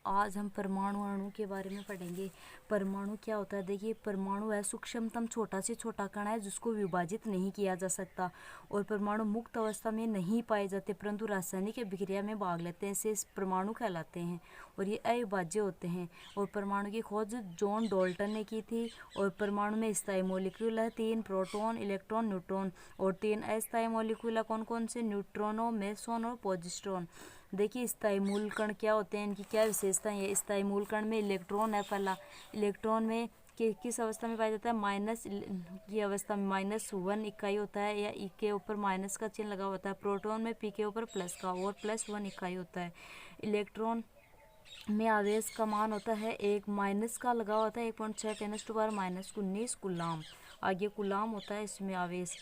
आज हम परमाणु अणु के बारे में पढ़ेंगे। परमाणु क्या होता है? देखिए, परमाणु है सूक्ष्मतम छोटा से छोटा कण है जिसको विभाजित नहीं किया जा सकता और परमाणु मुक्त अवस्था में नहीं पाए जाते परंतु रासायनिक अभिक्रिया में भाग लेते हैं, इसे परमाणु कहलाते हैं और ये अविभाज्य होते हैं। और परमाणु की खोज जॉन डाल्टन ने की थी। और परमाणु में स्थायी मॉलिक्यूल है 3 प्रोटॉन, इलेक्ट्रॉन, न्यूट्रॉन और 3 अस्थायी मॉलिक्यूल है कौन कौन से? न्यूट्रॉनो, मेसॉन और पॉजिट्रॉन। देखिए, स्थायी मूल कण क्या होते हैं, इनकी क्या विशेषताएं है? स्थायी मूल कण में इलेक्ट्रॉन है पहला। इलेक्ट्रॉन में किस अवस्था में पाया जाता है? माइनस की अवस्था में, -1 इकाई होता है या ई के ऊपर माइनस का चिन्ह लगा होता है। प्रोटॉन में पी के ऊपर प्लस का और +1 इकाई होता है। इलेक्ट्रॉन में आवेश का मान होता है एक माइनस का लगा होता है 1.6 × 10⁻⁻19 कूलाम। आगे कूलाम होता है इसमें आवेश।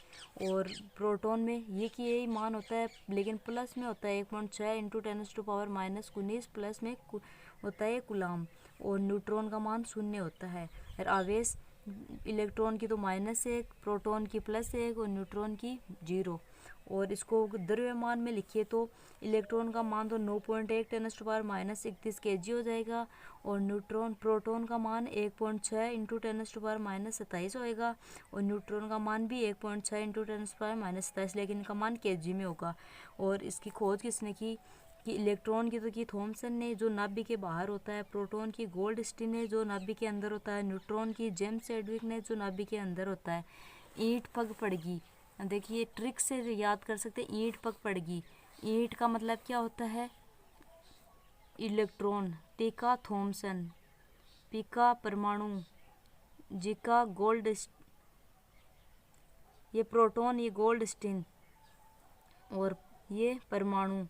और प्रोटॉन में ये कि यही मान होता है लेकिन प्लस में होता है 1.6 × 10⁻⁻19 प्लस में होता है कूलाम। और न्यूट्रॉन का मान 0 होता है। और आवेश इलेक्ट्रॉन की तो -1, प्रोटॉन की +1 और न्यूट्रॉन की 0। और इसको द्रव्यमान में लिखिए तो इलेक्ट्रॉन का मान तो 9.1 × 10⁻31 kg हो जाएगा और प्रोटॉन का मान 1.6 × 10⁻27 होएगा और न्यूट्रॉन का मान भी 1.6 × 10⁻27, लेकिन इनका मान kg में होगा। और इसकी खोज किसने की? कि इलेक्ट्रॉन की तो की थॉमसन ने, जो नाभिक के बाहर होता है। प्रोटॉन की गोल्डस्टीन ने, जो नाभिक के अंदर होता है। न्यूट्रॉन की जेम्स चैडविक ने, जो नाभिक के अंदर होता है। ईंट पग पड़गी, देखिए ट्रिक से याद कर सकते हैं। ईंट पग पड़गी, ईंट का मतलब क्या होता है? इलेक्ट्रॉन। टीका थॉमसन, पीका परमाणु, जिका गोल्ड, ये प्रोटॉन, ये गोल्डस्टीन और ये परमाणु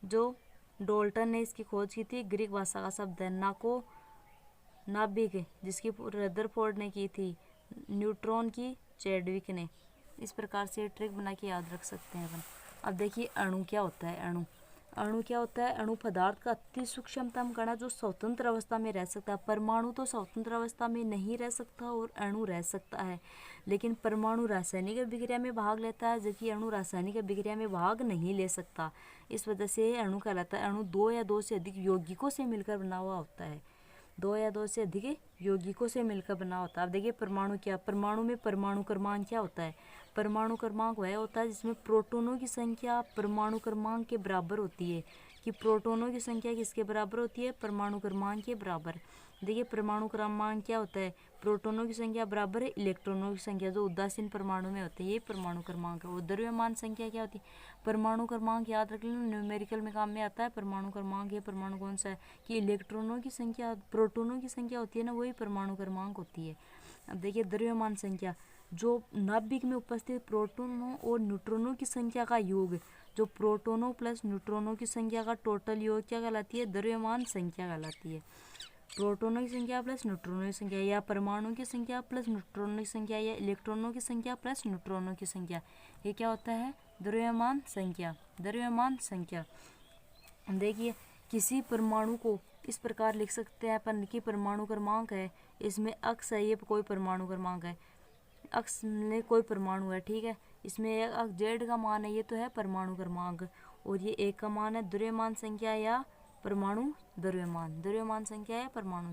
जो डाल्टन ने इसकी खोज की थी। ग्रीक भाषा का शब्द है। नाको नाभिक, जिसकी रदरफोर्ड ने की थी। न्यूट्रॉन की चैडविक ने। इस प्रकार से ट्रिक बना के याद रख सकते हैं अपन। अब देखिए अणु क्या होता है। अणु क्या होता है? अणु पदार्थ का अति सूक्ष्मतम कण जो स्वतंत्र अवस्था में रह सकता है। परमाणु तो स्वतंत्र अवस्था में नहीं रह सकता और अणु रह सकता है, लेकिन परमाणु रासायनिक अभिक्रिया में भाग लेता है जबकि अणु रासायनिक अभिक्रिया में भाग नहीं ले सकता। इस वजह से अणु कहलाता है। अणु 2 या 2 से अधिक यौगिकों से मिलकर बना हुआ होता है। 2 या 2 से अधिक यौगिकों से मिलकर बना होता है। अब देखिए परमाणु क्या? परमाणु में परमाणु क्रमांक क्या होता है? परमाणु क्रमांक वह होता है जिसमें प्रोटॉनों की संख्या परमाणु क्रमांक के बराबर होती है। कि प्रोटॉनों की संख्या किसके बराबर होती है? परमाणु क्रमांक के बराबर। देखिए परमाणु क्रमांक क्या होता है? प्रोटॉनों की संख्या बराबर है इलेक्ट्रॉनों की संख्या, जो उदासीन परमाणु में होते हैं, ये परमाणु क्रमांक है। और द्रव्यमान संख्या क्या होती है? परमाणु क्रमांक याद रख लेना, न्यूमेरिकल में काम में आता है। परमाणु क्रमांक, ये परमाणु कौन सा है? कि इलेक्ट्रॉनों की संख्या, प्रोटॉनों की संख्या होती है ना, वही परमाणु क्रमांक होती है। अब देखिए द्रव्यमान संख्या, जो नाभिक में उपस्थित प्रोटॉनों और न्यूट्रॉनों की संख्या का योग, जो प्रोटॉनों प्लस न्यूट्रॉनों की संख्या का टोटल योग क्या कहलाती है? द्रव्यमान संख्या कहलाती है। प्रोटॉनों की संख्या प्लस न्यूट्रॉनों की संख्या, या परमाणु की संख्या प्लस न्यूट्रॉनों की संख्या, या इलेक्ट्रॉनों की संख्या प्लस न्यूट्रॉनों की संख्या, ये क्या होता है? द्रव्यमान संख्या। द्रव्यमान संख्या। देखिए किसी परमाणु को इस प्रकार लिख सकते हैं अपन कि परमाणु क्रमांक है, इसमें अक्स है, ये कोई परमाणु क्रमांक है, अक्स में कोई परमाणु है, ठीक है। इसमें जेड का मान है, ये तो है परमाणु क्रमांक। और ये एक का मान है द्रव्यमान संख्या या परमाणु द्रव्यमान संख्या या परमाणु।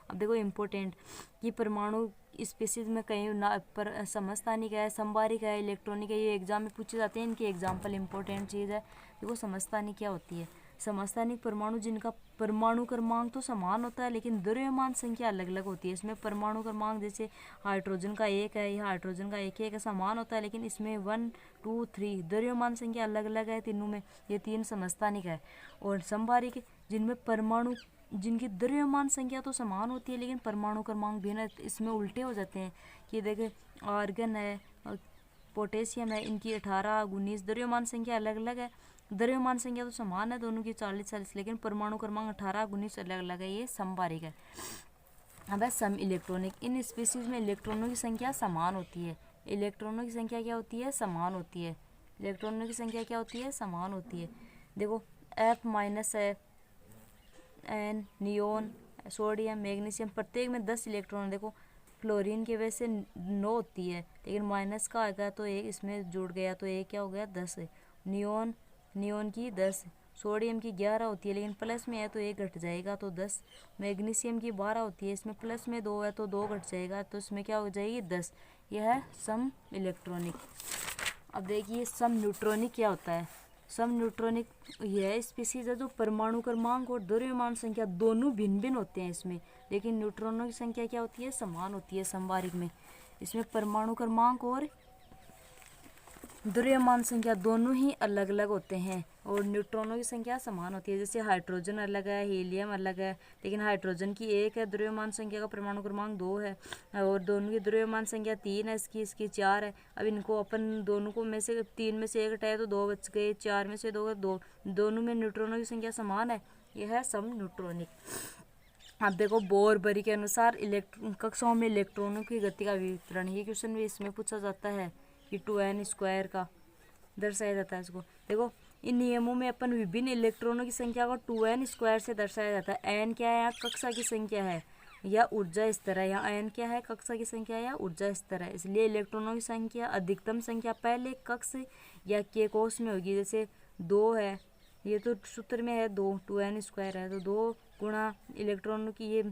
अब देखो इम्पोर्टेंट कि परमाणु स्पीसीज में कहीं ना पर समस्थानिक है, संभारिक है, इलेक्ट्रॉनिक है, ये एग्जाम में पूछे जाते हैं। इनके एग्जाम्पल इंपॉर्टेंट चीज़ है। देखो समस्थानिक क्या होती है? समस्थानिक परमाणु जिनका परमाणु क्रमांक तो समान होता है लेकिन द्रव्यमान संख्या अलग अलग होती है। इसमें परमाणु क्रमांक जैसे हाइड्रोजन का 1 है, या हाइड्रोजन का 1 समान होता है, लेकिन इसमें 1, 2, 3 द्रव्यमान संख्या अलग अलग है तीनों में। ये 3 समस्थानिक है। और संभारिक जिनमें परमाणु, जिनकी द्रव्यमान संख्या तो समान होती है लेकिन परमाणु क्रमांक भिन्न, इसमें उल्टे हो जाते हैं। कि देखे आर्गन है, पोटेशियम है, इनकी 18, 19 द्रव्यमान संख्या अलग अलग है। द्रव्यमान संख्या तो समान है दोनों की 40, लेकिन परमाणु क्रमांक 18, 19 अलग अलग है, ये संभारिक है। अब है सम इलेक्ट्रॉनिक। इन स्पीसीज में इलेक्ट्रॉनों की संख्या समान होती है। इलेक्ट्रॉनों की संख्या क्या होती है? समान होती है। इलेक्ट्रॉनों की संख्या क्या होती है? समान होती है। देखो F- है, एन, नियोन, सोडियम, मैग्नीशियम, प्रत्येक में 10 इलेक्ट्रॉन। देखो क्लोरीन की वजह से 9 होती है, लेकिन माइनस का आएगा तो एक इसमें जुड़ गया तो एक क्या हो गया? 10 है। नियोन की 10, सोडियम की 11 होती है, लेकिन प्लस में है तो 1 घट जाएगा तो 10। मैग्नीशियम की 12 होती है, इसमें प्लस में 2 है तो 2 घट जाएगा तो इसमें क्या हो जाएगी 10। यह है सम इलेक्ट्रॉनिक। अब देखिए सम न्यूट्रॉनिक क्या होता है। सम न्यूट्रॉनिक यह स्पीसीज है जो परमाणु क्रमांक और द्रव्यमान संख्या दोनों भिन्न भिन्न होते हैं इसमें, लेकिन न्यूट्रॉनों की संख्या क्या होती है, समान होती है समबारिक में। इसमें परमाणु क्रमांक और द्रव्यमान संख्या दोनों ही अलग अलग होते हैं और न्यूट्रॉनों की संख्या समान होती है। जैसे हाइड्रोजन अलग है, हीलियम अलग है, लेकिन हाइड्रोजन की 1 है, द्रव्यमान संख्या का परमाणु क्रमांक 2 है, और दोनों की द्रव्यमान संख्या 3 है, इसकी 4 है। अब इनको अपन दोनों को में से 3 में से 1 हटाए तो 2 बच गए, 4 में से 2 दोनों में न्यूट्रॉनों की संख्या समान है। यह है सम न्यूट्रॉनिक। अब देखो बोरबरी के अनुसार कक्षाओं में इलेक्ट्रॉनों की गति का वितरण, ये क्वेश्चन भी इसमें पूछा जाता है कि 2n² का दर्शाया जाता है इसको। देखो इन नियमों में अपन विभिन्न इलेक्ट्रॉनों की संख्या को 2n² से दर्शाया जाता है। n क्या है, यहाँ कक्षा की संख्या है या ऊर्जा स्तर है, यहाँ n क्या है, कक्षा की संख्या या ऊर्जा स्तर है। इसलिए इलेक्ट्रॉनों की संख्या अधिकतम संख्या पहले कक्ष या के कोश में होगी। जैसे 2 है, ये तो सूत्र में है 2n² है, तो 2 गुणा इलेक्ट्रॉनों की, ये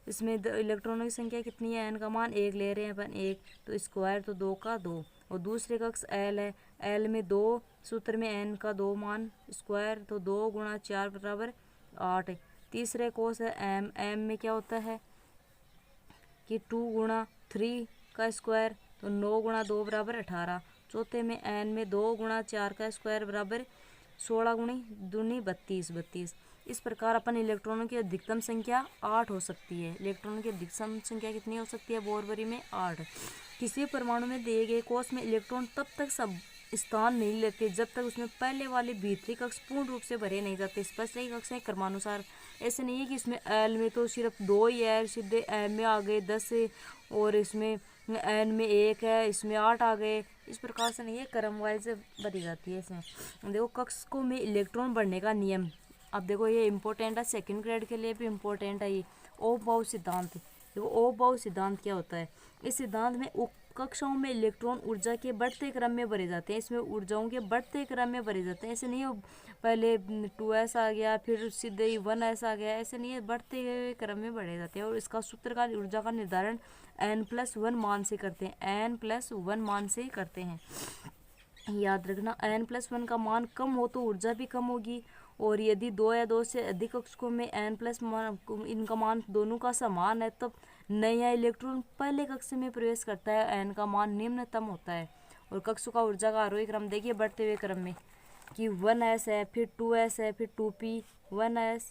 इसमें इलेक्ट्रॉनों की संख्या कितनी है, n का मान 1 ले रहे हैं अपन 1, तो स्क्वायर तो 2 का 2। और दूसरे कक्ष l है, l में 2, सूत्र में n का 2 मान स्क्वायर तो 2 गुणा 4 बराबर 8। तीसरे कोश है m, m में क्या होता है कि 2 गुणा 3 का स्क्वायर तो 9 गुणा 2 बराबर 18। चौथे में n में 2 गुणा 4 का स्क्वायर बराबर 16 गुणी दूनी 32। इस प्रकार अपन इलेक्ट्रॉनों की अधिकतम संख्या 8 हो सकती है। इलेक्ट्रॉनों की अधिकतम संख्या कितनी हो सकती है बोरबरी में, 8। किसी परमाणु में दिए गए कोश में इलेक्ट्रॉन तब तक सब स्थान नहीं लेते जब तक उसमें पहले वाले भीतरी कक्ष पूर्ण रूप से भरे नहीं जाते। स्पष्ट कक्ष है क्रमानुसार, ऐसे नहीं है कि इसमें एल में तो सिर्फ 2 ही है, सीधे एम में आ गए 10 और इसमें एन में 1 है, इसमें 8 आ गए। इस प्रकार से नहीं है, क्रम वाइज भरी जाती है इसमें। देखो कक्षकों में इलेक्ट्रॉन बढ़ने का नियम, अब देखो ये इम्पोर्टेंट है, सेकंड ग्रेड के लिए भी इम्पोर्टेंट है ये ओम-बाउ सिद्धांत। देखो ओम-बाउ सिद्धांत क्या होता है, इस सिद्धांत में कक्षाओं में इलेक्ट्रॉन ऊर्जा के बढ़ते क्रम में भरे जाते हैं। इसमें ऊर्जाओं के बढ़ते क्रम में भरे जाते हैं, ऐसे नहीं हो पहले 2s आ गया फिर सीधे ही 1s आ गया, ऐसे नहीं है, बढ़ते हुए क्रम में बढ़े जाते हैं। और इसका सूत्र का ऊर्जा का निर्धारण n+1 मान से करते हैं, n+1 मान से करते हैं। याद रखना n+1 का मान कम हो तो ऊर्जा भी कम होगी, और यदि 2 या 2 से अधिक कक्षकों में इनका मान दोनों का समान है तब नया इलेक्ट्रॉन पहले कक्ष में प्रवेश करता है, n का मान निम्नतम होता है। और कक्षों का ऊर्जा का आरोही क्रम देखिए बढ़ते हुए क्रम में कि 1s है, फिर 2s है, फिर 2p, 1s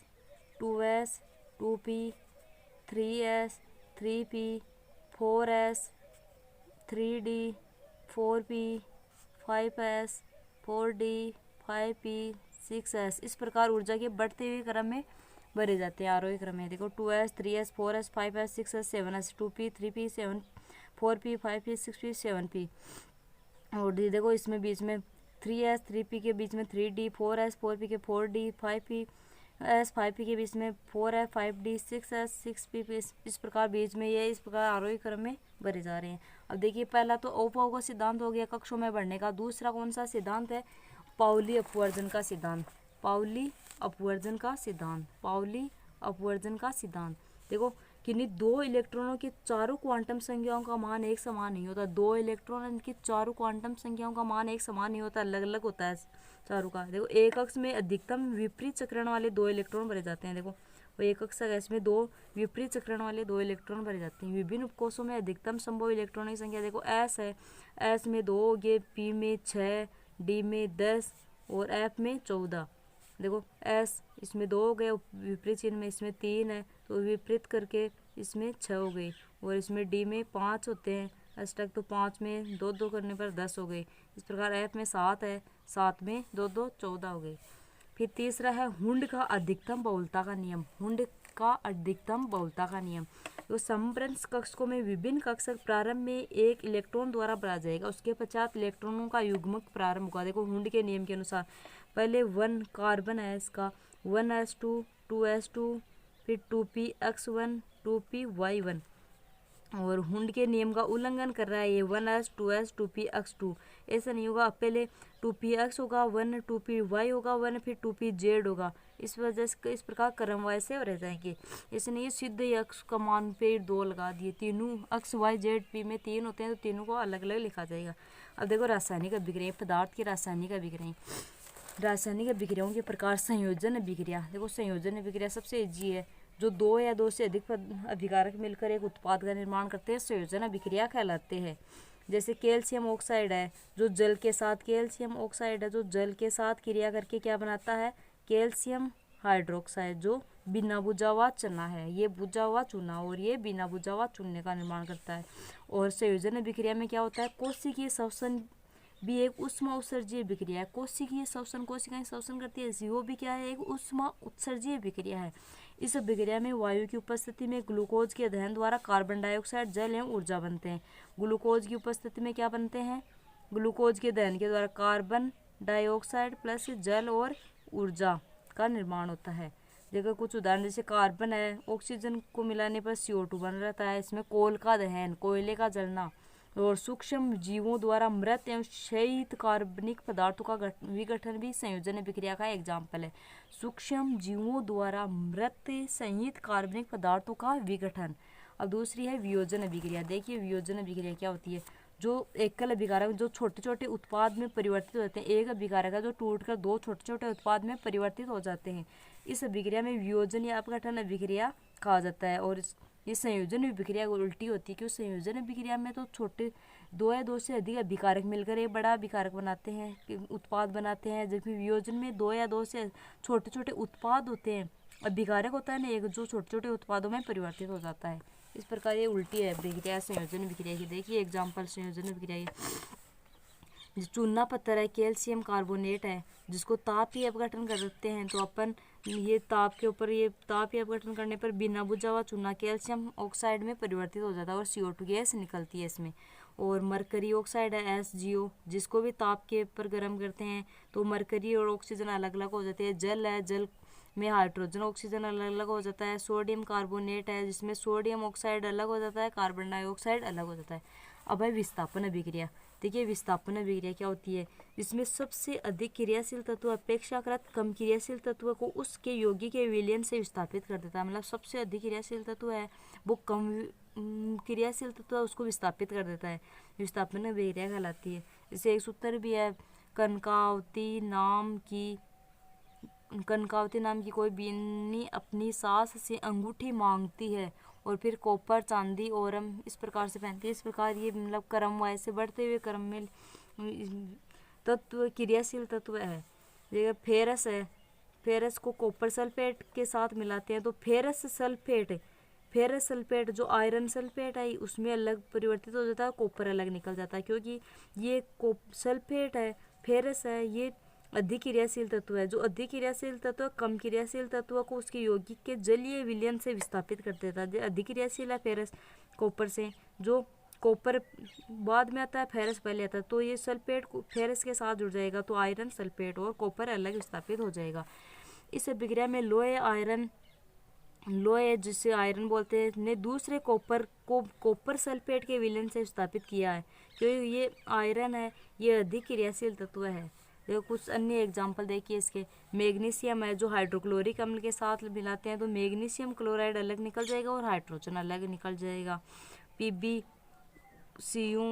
2s 2p 3s 3p 4s 3d 4p 5s 4d 5p 6s। इस प्रकार ऊर्जा के बढ़ते हुए क्रम में भरे जाते हैं आरोही क्रम में। देखो 2s 3s 4s 5s 6s 7s 2p 3p 7 4p 5p 6p 7p। और देखो इसमें बीच में 3s 3p के बीच में 3d 4s 4p के 4d 5p s 5p के बीच में 4f 5d 6s 6p। इस प्रकार बीच में ये इस प्रकार आरोही क्रम में भरे जा रहे हैं। अब देखिए पहला तो ओम-बाउ का सिद्धांत हो गया कक्षों में बढ़ने का। दूसरा कौन सा सिद्धांत है, पाउली अपवर्जन का सिद्धांत। पाउली अपवर्जन का सिद्धांत, पाउली अपवर्जन का सिद्धांत। देखो किन्हीं 2 इलेक्ट्रॉनों के चारों क्वांटम संख्याओं का मान एक समान नहीं होता। 2 इलेक्ट्रॉन इनकी चारों क्वांटम संख्याओं का मान एक समान नहीं होता, अलग अलग होता है चारों का। देखो एक कक्ष में अधिकतम विपरीत चक्रण वाले 2 इलेक्ट्रॉन भरे जाते हैं। देखो वो एक कक्ष है, इसमें 2 विपरीत चक्रण वाले 2 इलेक्ट्रॉन भरे जाते हैं। विभिन्न उपकोशों में अधिकतम संभव इलेक्ट्रॉनों की संख्या देखो s है, s में 2 हो गए, p में 6, d में 10 और f में 14। देखो s इसमें 2 हो गए, विपरीत चिन्ह में इसमें 3 है तो विपरीत करके इसमें 6 हो गई, और इसमें d में 5 होते हैं अष्टक तो 5 में 2 2 करने पर 10 हो गई। इस प्रकार f में 7 है, 7 में 2 2 14 हो गई। फिर तीसरा है हुंड का अधिकतम बहुलता का नियम। हुंड का अधिकतम बहुलता का नियम, तो समप्रंश कक्षकों में विभिन्न कक्षक प्रारंभ में एक इलेक्ट्रॉन द्वारा भरा जाएगा, उसके पश्चात इलेक्ट्रॉनों का युग्मक प्रारंभ होगा। देखो हुंड के नियम के अनुसार पहले 1 कार्बन है इसका 1s2 2s2 फिर 2px1 2py1, और हुंड के नियम का उल्लंघन कर रहा है ये 1s 2s 2px2, ऐसा नहीं होगा। अब पहले 2px होगा 1, 2py होगा 1, फिर 2pz होगा। इस वजह से इस प्रकार क्रमवार से रह जाएंगे। ऐसे नहीं सीधे अक्ष का मान पे 2 लगा दिए, तीनों अक्ष y z p में 3 होते हैं तो तीनों को अलग अलग लिखा जाएगा। अब देखो रासायनिक अभिक्रिया, पदार्थ की रासायनिक अभिक्रिया। रासायनिक अभिक्रियाओं के प्रकार संयोजन अभिक्रिया। देखो संयोजन अभिक्रिया सबसे ईजी है, जो 2 या 2 से अधिक अभिकारक मिलकर एक उत्पाद का निर्माण करते हैं संयोजन अभिक्रिया कहलाते हैं। जैसे कैल्शियम ऑक्साइड है जो जल के साथ, कैल्शियम ऑक्साइड है जो जल के साथ क्रिया करके क्या बनाता है, कैल्शियम हाइड्रोक्साइड, जो बिना बुझा हुआ चूना है, ये बुझा हुआ चूना और ये बिना बुझा हुआ चूने का निर्माण करता है। और संयोजन अभिक्रिया में क्या होता है, कोशिकीय श्वसन भी एक उष्मा उत्सर्जीय अभिक्रिया है। कोशिकीय श्वसन, कोशिकाएं श्वसन करती है, वो भी क्या है, एक उष्मा उत्सर्जीय अभिक्रिया है। इस अभिक्रिया में वायु की उपस्थिति में ग्लूकोज के दहन द्वारा कार्बन डाइऑक्साइड, जल एवं ऊर्जा बनते हैं। ग्लूकोज की उपस्थिति में क्या बनते हैं, ग्लूकोज के दहन के द्वारा कार्बन डाइऑक्साइड प्लस जल और ऊर्जा का निर्माण होता है। देखो कुछ उदाहरण, जैसे कार्बन है, ऑक्सीजन को मिलाने पर CO2 बन रहता है, इसमें कोल का दहन, कोयले का जलना। और सूक्ष्म जीवों द्वारा मृत एवं क्षयित कार्बनिक पदार्थों का विघटन भी संयोजन अभिक्रिया का एग्जाम्पल है। सूक्ष्म जीवों द्वारा मृत संयुक्त कार्बनिक पदार्थों का विघटन। अब दूसरी है वियोजन अभिक्रिया। देखिए वियोजन अभिक्रिया क्या होती है, जो एकल अभिकारक जो छोटे छोटे उत्पाद में परिवर्तित होते हैं, एक अभिकारक है जो टूटकर 2 छोटे छोटे उत्पाद में परिवर्तित हो जाते हैं, इस अभिक्रिया में वियोजन या अपघटन अभिक्रिया कहा जाता है। और ये संयोजन अभिक्रिया उल्टी होती है, क्यों, संयोजन अभिक्रिया में तो छोटे 2 या 2 से अधिक अभिकारक मिलकर एक बड़ा अभिकारक बनाते हैं, उत्पाद बनाते हैं, जबकि वियोजन में 2 या 2 से छोटे छोटे उत्पाद होते हैं, अभिकारक होता है ना एक, जो छोटे छोटे उत्पादों में परिवर्तित हो जाता है। इस प्रकार ये उल्टी है अभिक्रिया संयोजन अभिक्रिया की। देखिए एग्जाम्पल संयोजन अभिक्रिया की, चूना पत्थर है, कैल्शियम कार्बोनेट है, जिसको ताप ही अपघटन करते हैं, तो अपन ये ताप के ऊपर, ये ताप ही अपघटन करने पर बिना बुझा हुआ चूना कैल्शियम ऑक्साइड में परिवर्तित हो जाता है और CO2 गैस निकलती है इसमें। और मरकरी ऑक्साइड है SgO, जिसको भी ताप के ऊपर गर्म करते हैं तो मरकरी और ऑक्सीजन अलग अलग हो जाते हैं। जल है, जल में हाइड्रोजन ऑक्सीजन अलग अलग हो जाता है। सोडियम कार्बोनेट है, जिसमें सोडियम ऑक्साइड अलग हो जाता है, कार्बन डाइऑक्साइड अलग हो जाता है। अब है विस्थापन अभिक्रिया। देखिए विस्थापन अभिक्रिया क्या होती है, जिसमें सबसे अधिक क्रियाशील तत्व अपेक्षाकृत कम क्रियाशील तत्व को उसके यौगिक के विलयन से विस्थापित कर देता है। मतलब सबसे अधिक क्रियाशील तत्व है वो कम क्रियाशील तत्व उसको विस्थापित कर देता है, विस्थापन अभिक्रिया कहलाती है। जैसे एक सूत्र भी है, कनकावती नाम की कोई बीनी अपनी सास से अंगूठी मांगती है और फिर कॉपर चांदी औरम इस प्रकार से पहनती है। इस प्रकार ये मतलब क्रम वाइज से बढ़ते हुए क्रम में तत्व क्रियाशील तत्व है। जैसे फेरस है, फेरस को कॉपर सल्फेट के साथ मिलाते हैं तो फेरस सल्फेट जो आयरन सल्फेट है उसमें अलग परिवर्तित हो जाता है, कॉपर अलग निकल जाता है, क्योंकि ये सल्फेट है, फेरस है, ये अधिक क्रियाशील तत्व है। जो अधिक क्रियाशील तत्व कम क्रियाशील तत्व को उसके यौगिक के जलीय विलयन से विस्थापित कर देता है। अधिक क्रियाशील है फेरस कॉपर से, जो कॉपर बाद में आता है, फेरस पहले आता है, तो ये सल्फेट फेरस के साथ जुड़ जाएगा तो आयरन सल्फेट और कॉपर अलग विस्थापित हो जाएगा। इस अभिक्रिया में लोहे जिसे आयरन बोलते हैं ने दूसरे कॉपर को कॉपर सल्फेट के विलयन से विस्थापित किया है, क्योंकि ये आयरन है, ये अधिक क्रियाशील तत्व है। देखो कुछ अन्य एग्जाम्पल देखिए इसके, मैग्नीशियम है जो हाइड्रोक्लोरिक अम्ल के साथ मिलाते हैं तो मैग्नीशियम क्लोराइड अलग निकल जाएगा और हाइड्रोजन अलग निकल जाएगा। PbCu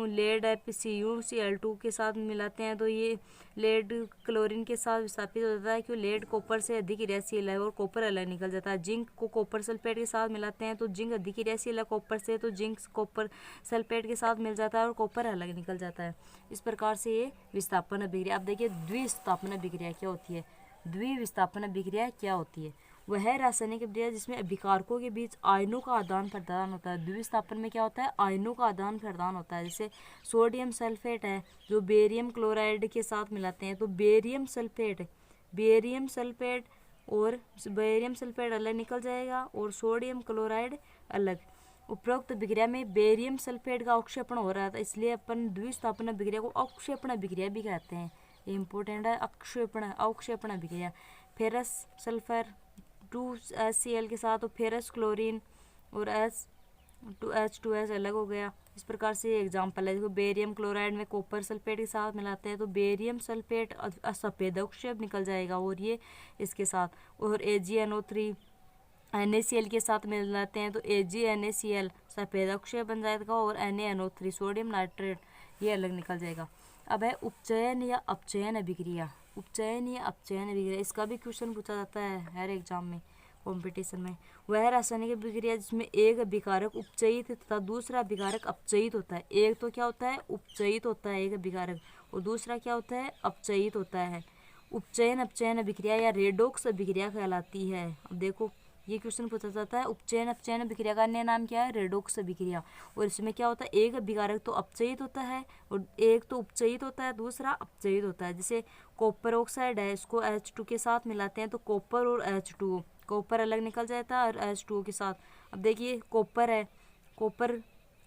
लेड है, CuCl2 के साथ मिलाते हैं तो ये लेड क्लोरीन के साथ विस्थापित हो जाता है, क्योंकि लेड कॉपर से अधिक क्रियाशील है और कॉपर अलग निकल जाता है। जिंक को कॉपर सल्फेट के साथ मिलाते हैं तो जिंक अधिक क्रियाशील है कॉपर से, तो जिंक कॉपर सल्फेट के साथ मिल जाता है और कॉपर अलग निकल जाता है। इस प्रकार से ये विस्थापन अभिक्रिया। अब देखिए द्विविस्थापन अभिक्रिया क्या होती है। द्विविस्थापन अभिक्रिया क्या होती है, वह रासायनिक अभिक्रिया जिसमें अभिकारकों के बीच आयनों का आदान प्रदान होता है। द्विविस्थापन में क्या होता है, आयनों का आदान प्रदान होता है। जैसे सोडियम सल्फेट है जो बेरियम क्लोराइड के साथ मिलाते हैं तो बेरियम सल्फेट अलग निकल जाएगा और सोडियम क्लोराइड अलग। उपरोक्त अभिक्रिया में बेरियम सल्फेट का अवक्षेपण हो रहा था, इसलिए अपन द्विविस्थापन अभिक्रिया को अवक्षेपण अभिक्रिया भी कहते हैं। ये इंपॉर्टेंट है, अवक्षेपण अभिक्रिया। फेरस सल्फर 2HCl के साथ तो फेरस क्लोरीन और 2H अलग हो गया। इस प्रकार से ये एग्जाम्पल है। देखो बेरियम क्लोराइड में कॉपर सल्फेट के साथ मिलाते हैं तो बेरियम सल्फेट सफ़ेद अवक्षेप निकल जाएगा, और ये इसके साथ, और AgNO3 NaCl के साथ मिलाते हैं तो AgNaCl सफ़ेद अवक्षेप बन जाएगा, और NaNO3 सोडियम नाइट्रेट ये अलग निकल जाएगा। अब है उपचयन या अपचयन अभिक्रिया। उपचयन या अपचयन अभिक्रिया, इसका भी क्वेश्चन पूछा जाता है हर एग्जाम में, कंपटीशन में। वह रासायनिक अभिक्रिया जिसमें एक अभिकारक उपचयित तथा दूसरा अभिकारक अपचयित होता है। एक तो क्या होता है, उपचयित होता है एक अभिकारक, और दूसरा क्या होता है, अपचयित होता है। उपचयन अपचयन अभिक्रिया या रेडोक्स अभिक्रिया कहलाती है। अब देखो ये क्वेश्चन पूछा जाता है, उपचयन अपचयन अभिक्रिया का अन्य नाम क्या है, रेडोक्स अभिक्रिया। और इसमें क्या होता है, एक अभिकारक तो अपचयित होता है और एक तो उपचयित होता है, दूसरा अपचयित होता है। जैसे कॉपर ऑक्साइड है, इसको H2 के साथ मिलाते हैं तो कॉपर और H2, कॉपर अलग निकल जाता है और H2 के साथ। अब देखिए कॉपर है, कॉपर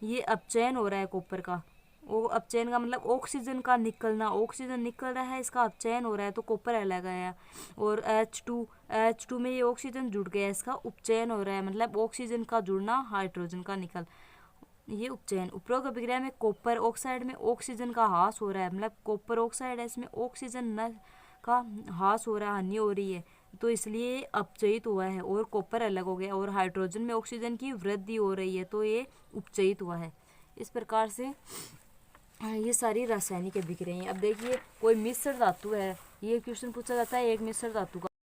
ये अपचयन हो रहा है कॉपर का, वो अपचयन का मतलब ऑक्सीजन का निकलना, ऑक्सीजन निकल रहा है, इसका अपचयन हो रहा है तो कॉपर अलग गया। और H2 में ये ऑक्सीजन जुड़ गया, इसका उपचयन हो रहा है, मतलब ऑक्सीजन का जुड़ना, हाइड्रोजन का निकल, ये उपचयन। उपरोक्त अभिक्रिया में कॉपर ऑक्साइड में ऑक्सीजन का ह्रास हो रहा है, मतलब कॉपर ऑक्साइड है, इसमें ऑक्सीजन न का ह्रास हो रहा है, हानि हो रही है, तो इसलिए अपचयित हुआ है, और कॉपर अलग हो गया, और हाइड्रोजन में ऑक्सीजन की वृद्धि हो रही है तो ये उपचयित हुआ है। इस प्रकार से ये सारी रासायनिक अभिक्रियाएं। अब देखिए कोई मिश्र धातु है, ये क्वेश्चन पूछा जाता है एक मिश्र धातु का।